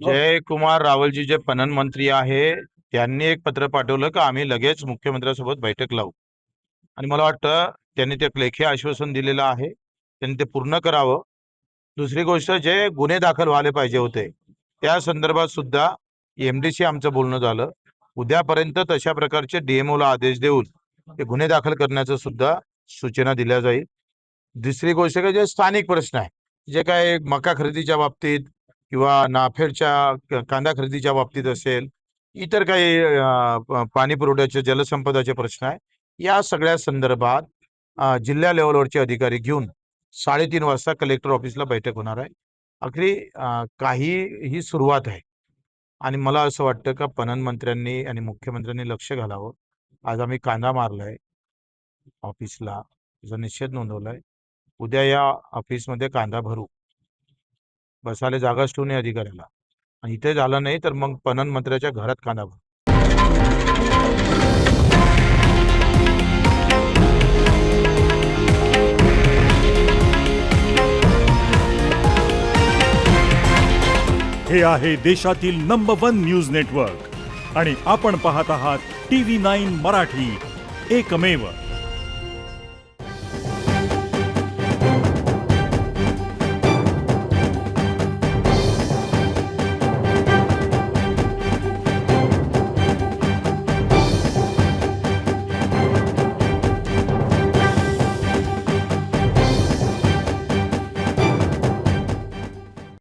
जयकुमार रावलजी जे पणन मंत्री आहे त्यांनी एक पत्र पाठवलं की आम्ही लगेच मुख्यमंत्र्यांसोबत बैठक लावू आणि मला वाटतं त्यांनी ते लेखी आश्वासन दिलेलं आहे, त्यांनी ते पूर्ण करावं. दुसरी गोष्ट, जे गुन्हे दाखल व्हायला पाहिजे होते त्या संदर्भात सुद्धा एमडीशी आमचं बोलणं झालं. उद्यापर्यंत तशा प्रकारचे डीएमओला आदेश देऊन ते गुन्हे दाखल करण्याचं सुद्धा सूचना दिल्या जाईल. दुसरी गोष्ट जे स्थानिक प्रश्न आहे, जे काय मका खरेदीच्या बाबतीत किंवा नाफेडच्या कांदा खरेदीच्या बाबतीत असेल, इतर काही पाणी पुरवठ्याचे जलसंपदाचे प्रश्न आहे, या सगळ्या संदर्भात जिल्हा लेवलवरचे अधिकारी घेऊन 3:30 वाजता कलेक्टर ऑफिसला बैठक होणार आहे. अखेरी काही ही सुरुवात आहे आणि मला असं वाटतं का पणन मंत्र्यांनी आणि मुख्यमंत्र्यांनी लक्ष घालावं. आज आम्ही कांदा मारलाय ऑफिसला, त्याचा निषेध नोंदवलाय. उद्या या ऑफिसमध्ये कांदा भरू, बसायला जागाच ठेवू नये अधिकाऱ्याला, आणि इथे झालं नाही तर मग पणन मंत्र्याच्या घरात कांदा भरू. हे आहे देशातील नंबर 1 न्यूज नेटवर्क आणि आपण पाहत आहात TV9 मराठी, एकमेव.